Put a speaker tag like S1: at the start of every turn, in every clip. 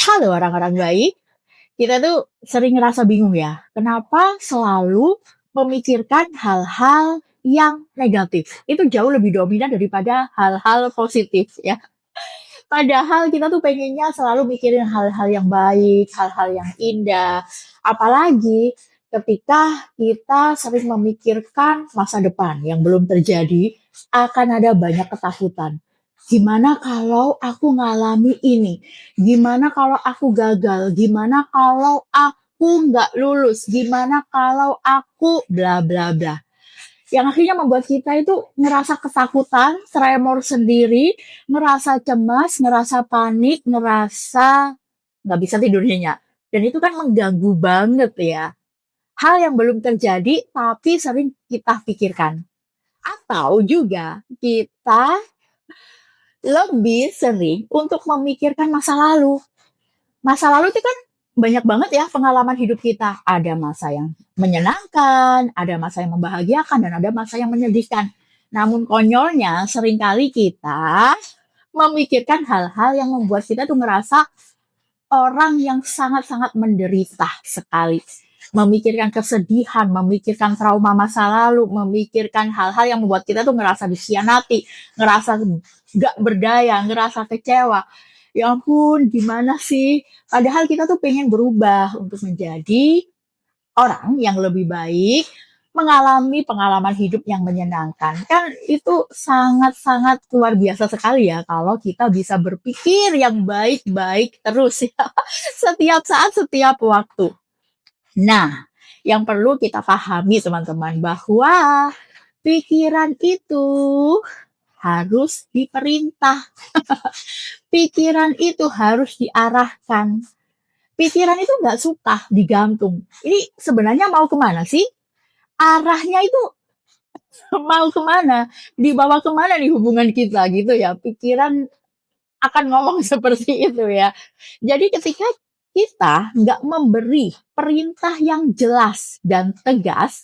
S1: Halo orang-orang baik, kita tuh sering ngerasa bingung ya, kenapa selalu memikirkan hal-hal yang negatif. Itu jauh lebih dominan daripada hal-hal positif ya. Padahal kita tuh pengennya selalu mikirin hal-hal yang baik, hal-hal yang indah. Apalagi ketika kita sering memikirkan masa depan yang belum terjadi, akan ada banyak ketakutan. Gimana kalau aku ngalami ini? Gimana kalau aku gagal? Gimana kalau aku nggak lulus? Gimana kalau aku bla bla bla? Yang akhirnya membuat kita itu ngerasa ketakutan, tremor sendiri, ngerasa cemas, ngerasa panik, ngerasa nggak bisa tidur nyenyak. Dan itu kan mengganggu banget ya. Hal yang belum terjadi tapi sering kita pikirkan. Atau juga kita lebih sering untuk memikirkan masa lalu. Masa lalu itu kan banyak banget ya pengalaman hidup kita. Ada masa yang menyenangkan, ada masa yang membahagiakan, dan ada masa yang menyedihkan. Namun konyolnya seringkali kita memikirkan hal-hal yang membuat kita tuh ngerasa orang yang sangat-sangat menderita sekali. Memikirkan kesedihan, memikirkan trauma masa lalu, memikirkan hal-hal yang membuat kita tuh ngerasa dikhianati, ngerasa gak berdaya, ngerasa kecewa. Ya ampun, gimana sih? Padahal kita tuh pengen berubah untuk menjadi orang yang lebih baik, mengalami pengalaman hidup yang menyenangkan. Kan itu sangat-sangat luar biasa sekali ya kalau kita bisa berpikir yang baik-baik terus ya. Setiap saat, setiap waktu. Nah, yang perlu kita pahami teman-teman bahwa pikiran itu harus diperintah. Pikiran itu harus diarahkan. Pikiran itu nggak suka digantung. Ini sebenarnya mau kemana sih? Arahnya itu mau kemana? Dibawa kemana nih hubungan kita gitu ya? Pikiran akan ngomong seperti itu ya. Jadi ketika kita nggak memberi perintah yang jelas dan tegas,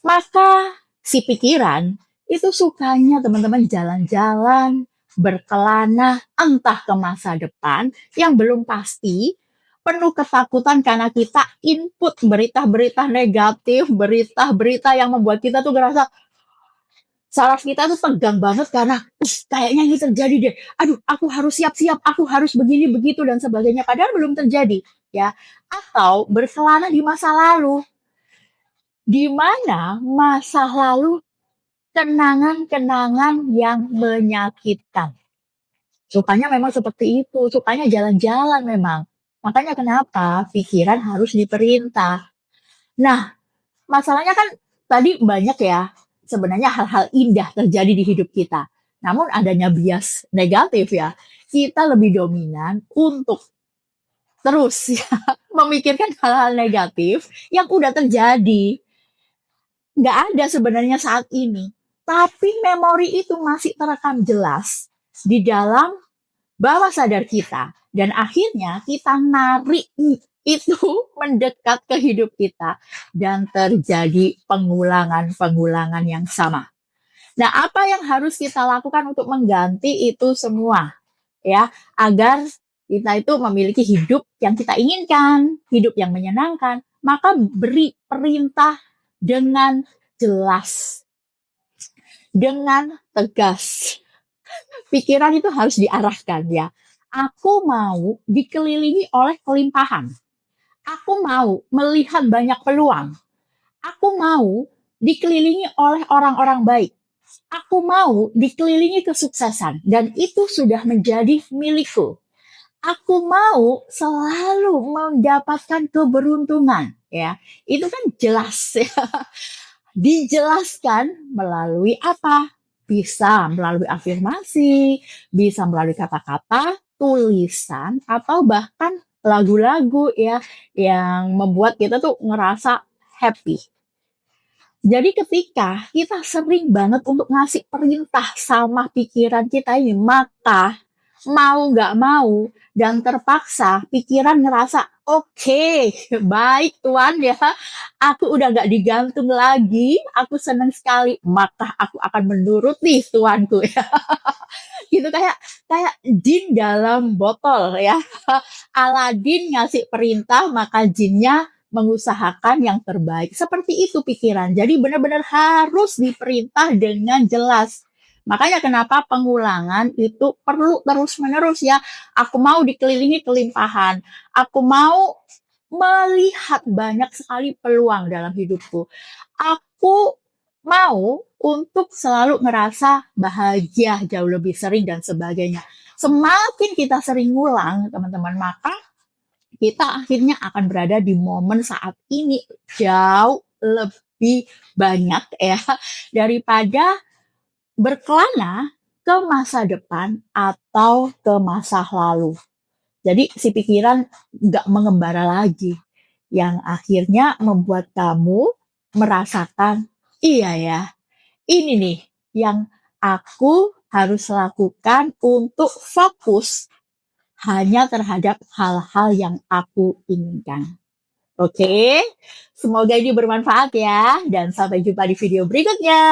S1: maka si pikiran itu sukanya teman-teman jalan-jalan, berkelana, entah ke masa depan yang belum pasti, penuh ketakutan karena kita input berita-berita negatif, berita-berita yang membuat kita tuh ngerasa saraf kita tuh tegang banget karena kayaknya ini terjadi deh. Aduh, aku harus siap-siap, aku harus begini begitu dan sebagainya. Padahal belum terjadi, ya. Atau berkelana di masa lalu, di mana masa lalu kenangan-kenangan yang menyakitkan. Sukanya memang seperti itu, sukanya jalan-jalan memang. Makanya kenapa pikiran harus diperintah. Nah, masalahnya kan tadi banyak ya, sebenarnya hal-hal indah terjadi di hidup kita. Namun adanya bias negatif ya, kita lebih dominan untuk terus ya, memikirkan hal-hal negatif yang udah terjadi. Nggak ada sebenarnya saat ini. Tapi memori itu masih terekam jelas di dalam bawah sadar kita. Dan akhirnya kita narik itu mendekat ke hidup kita. Dan terjadi pengulangan-pengulangan yang sama. Nah, apa yang harus kita lakukan untuk mengganti itu semua? Ya, agar kita itu memiliki hidup yang kita inginkan, hidup yang menyenangkan, maka beri perintah dengan jelas, dengan tegas. Pikiran itu harus diarahkan ya. Aku mau dikelilingi oleh kelimpahan. Aku mau melihat banyak peluang. Aku mau dikelilingi oleh orang-orang baik. Aku mau dikelilingi kesuksesan dan itu sudah menjadi milikku. Aku mau selalu mendapatkan keberuntungan ya. Itu kan jelas ya. Dijelaskan melalui apa? Bisa melalui afirmasi, bisa melalui kata-kata, tulisan, atau bahkan lagu-lagu ya yang membuat kita tuh ngerasa happy. Jadi ketika kita sering banget untuk ngasih perintah sama pikiran kita ini, maka mau nggak mau dan terpaksa pikiran ngerasa, "Oke, baik Tuan ya, aku udah nggak digantung lagi, aku senang sekali, maka aku akan menurut nih Tuanku," ya. Gitu kayak kayak jin dalam botol ya. Aladin ngasih perintah maka jinnya mengusahakan yang terbaik. Seperti itu pikiran. Jadi benar-benar harus diperintah dengan jelas. Makanya kenapa pengulangan itu perlu terus-menerus ya. Aku mau dikelilingi kelimpahan. Aku mau melihat banyak sekali peluang dalam hidupku. Aku mau untuk selalu ngerasa bahagia jauh lebih sering dan sebagainya. Semakin kita sering ngulang, teman-teman, maka kita akhirnya akan berada di momen saat ini jauh lebih banyak ya daripada berkelana ke masa depan atau ke masa lalu. Jadi si pikiran nggak mengembara lagi, yang akhirnya membuat kamu merasakan, iya ya, ini nih yang aku harus lakukan untuk fokus hanya terhadap hal-hal yang aku inginkan. Oke, semoga ini bermanfaat ya, dan sampai jumpa di video berikutnya.